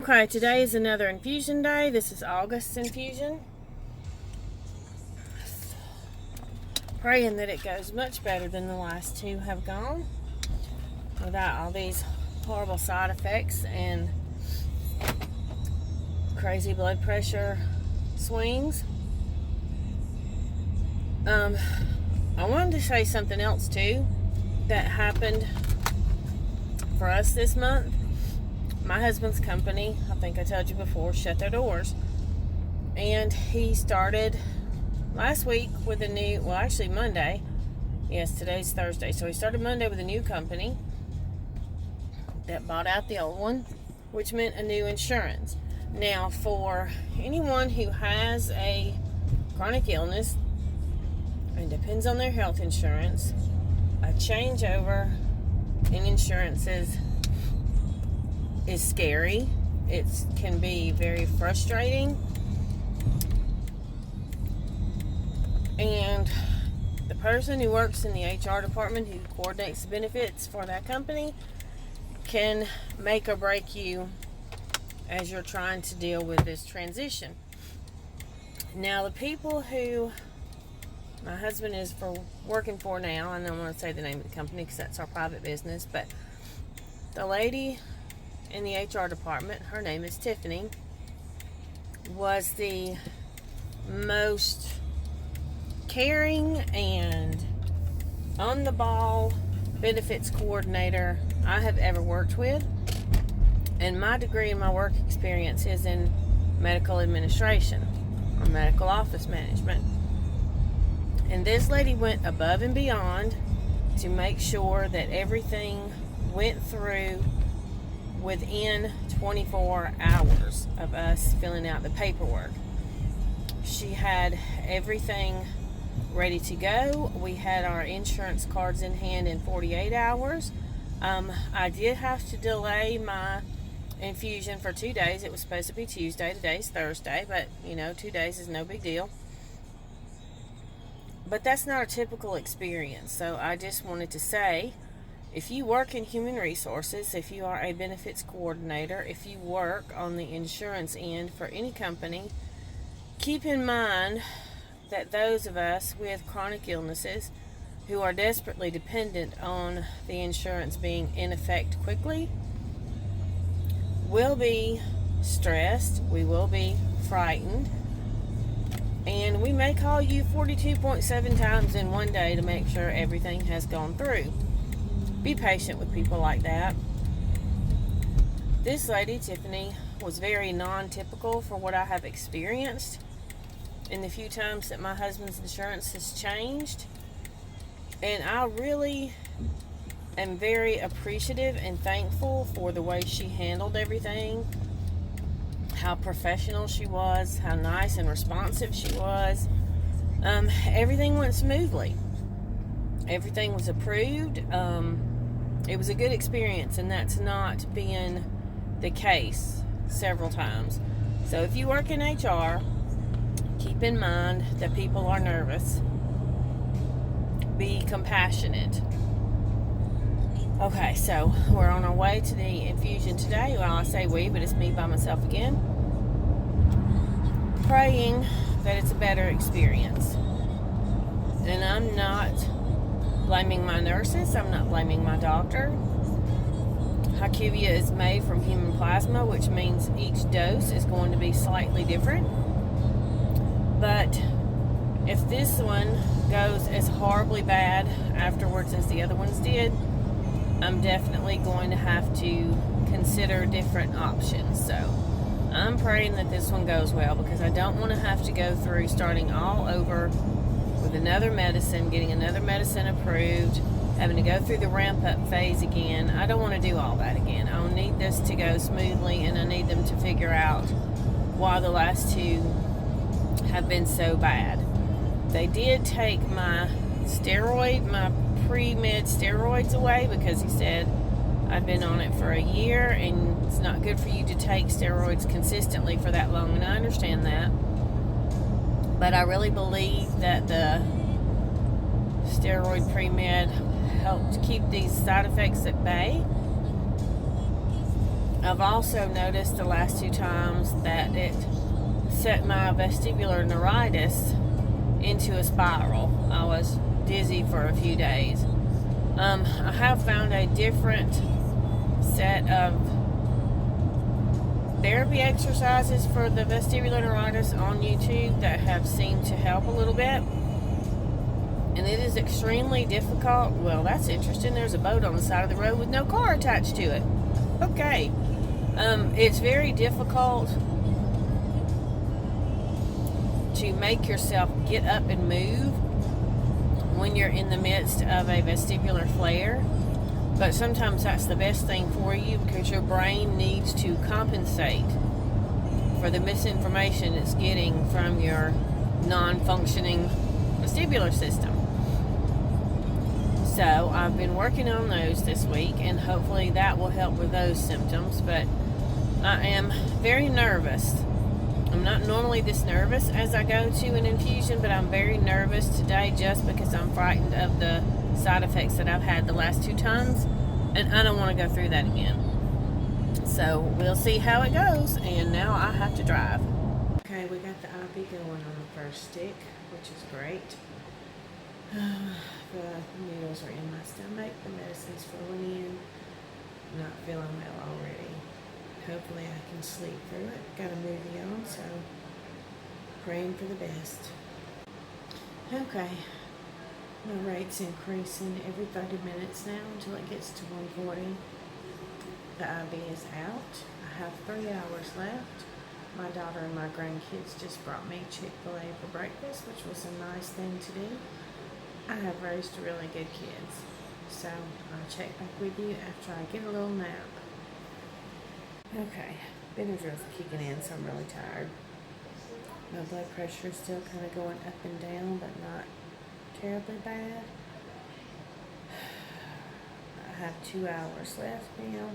Okay, today is another infusion day. This is August's infusion. Praying that it goes much better than the last two have gone without all these horrible side effects and crazy blood pressure swings. I wanted to say something else too that happened for us this month. My husband's company, I think I told you before, shut their doors. And he started last week with a new, well, actually Monday. Yes, today's Thursday. So he started Monday with a new company that bought out the old one, which meant a new insurance. Now, for anyone who has a chronic illness and depends on their health insurance, a changeover in insurances is scary. It can be very frustrating. And the person who works in the HR department who coordinates the benefits for that company can make or break you as you're trying to deal with this transition. Now, the people who my husband is working for now, I don't want to say the name of the company because that's our private business, but the lady in the HR department, her name is Tiffany, was the most caring and on the ball benefits coordinator I have ever worked with. And my degree and my work experience is in medical administration or medical office management. And this lady went above and beyond to make sure that everything went through within 24 hours of us filling out the paperwork. She had everything ready to go. We had our insurance cards in hand in 48 hours. I did have to delay my infusion for 2 days. It was supposed to be Tuesday. Today's Thursday, but 2 days is no big deal. But that's not a typical experience. So I just wanted to say, if you work in human resources, if you are a benefits coordinator, if you work on the insurance end for any company, keep in mind that those of us with chronic illnesses who are desperately dependent on the insurance being in effect quickly will be stressed, we will be frightened, and we may call you 42.7 times in one day to make sure everything has gone through. Be patient with people like that. This lady, Tiffany, was very non-typical for what I have experienced in the few times that my husband's insurance has changed. And I really am very appreciative and thankful for the way she handled everything, how professional she was, how nice and responsive she was. Everything went smoothly. Everything was approved. It was a good experience, and that's not been the case several times. So if you work in HR, keep in mind that people are nervous. Be compassionate. Okay, so we're on our way to the infusion today. Well, I say we, but it's me by myself again. Praying that it's a better experience. And I'm not blaming my nurses. I'm not blaming my doctor. HyQvia is made from human plasma, which means each dose is going to be slightly different. But if this one goes as horribly bad afterwards as the other ones did, I'm definitely going to have to consider different options. So I'm praying that this one goes well, because I don't want to have to go through starting all over with another medicine, getting another medicine approved, having to go through the ramp-up phase again. I don't want to do all that again. I need this to go smoothly, and I need them to figure out why the last two have been so bad. They did take my pre-med steroids away, because he said I'd been on it for a year, and it's not good for you to take steroids consistently for that long, and I understand that. But I really believe that the steroid pre-med helped keep these side effects at bay. I've also noticed the last 2 times that it set my vestibular neuritis into a spiral. I was dizzy for a few days. I have found a different set of therapy exercises for the vestibular neuritis on YouTube that have seemed to help a little bit. And it is extremely difficult. Well, that's interesting. There's a boat on the side of the road with no car attached to it. Okay. It's very difficult to make yourself get up and move when you're in the midst of a vestibular flare. But sometimes that's the best thing for you, because your brain needs to compensate for the misinformation it's getting from your non-functioning vestibular system. So I've been working on those this week, and hopefully that will help with those symptoms. But I am very nervous. I'm not normally this nervous as I go to an infusion, but I'm very nervous today just because I'm frightened of the side effects that I've had the last 2 times, and I don't want to go through that again. So we'll see how it goes, and now I have to drive. Okay, we got the IV going on the first stick, which is great. The needles are in my stomach, the medicine's flowing in. I'm not feeling well already. Hopefully I can sleep through it. Got a movie on, so praying for the best. Okay, my rate's increasing every 30 minutes now until it gets to 140. The IV is out. I have 3 hours left. My daughter and my grandkids just brought me Chick-fil-A for breakfast, which was a nice thing to do. I have raised really good kids. So I'll check back with you after I get a little nap. Okay, Benadryl's kicking in, so I'm really tired. My blood pressure is still kind of going up and down, but not terribly bad. I have 2 hours left now.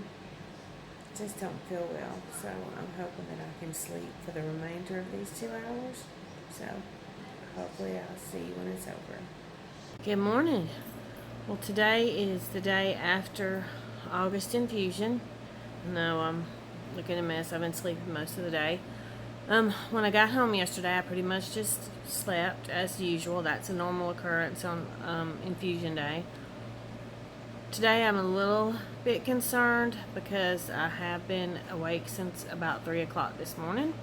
Just don't feel well, so I'm hoping that I can sleep for the remainder of these 2 hours. So hopefully I'll see you when it's over. Good morning. Well, today is the day after August infusion. No, I'm looking a mess. I've been sleeping most of the day. When I got home yesterday, I pretty much just slept as usual. That's a normal occurrence on infusion day. Today I'm a little bit concerned because I have been awake since about 3 o'clock this morning.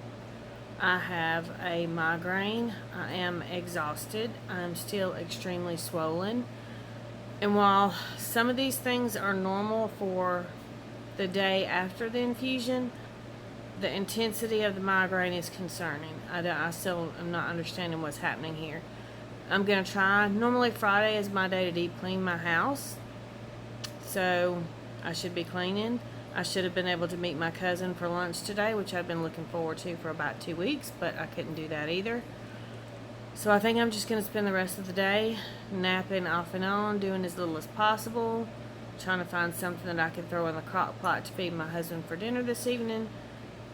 I have a migraine. I am exhausted. I'm still extremely swollen. And while some of these things are normal for the day after the infusion, the intensity of the migraine is concerning. I still am not understanding what's happening here. I'm going to try. Normally Friday is my day to deep clean my house, so I should be cleaning. I should have been able to meet my cousin for lunch today, which I've been looking forward to for about 2 weeks, but I couldn't do that either. So I think I'm just going to spend the rest of the day napping off and on, doing as little as possible, trying to find something that I can throw in the crock pot to feed my husband for dinner this evening,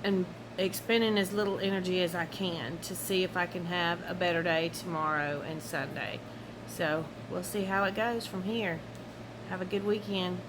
and expending as little energy as I can to see if I can have a better day tomorrow and Sunday. So we'll see how it goes from here. Have a good weekend.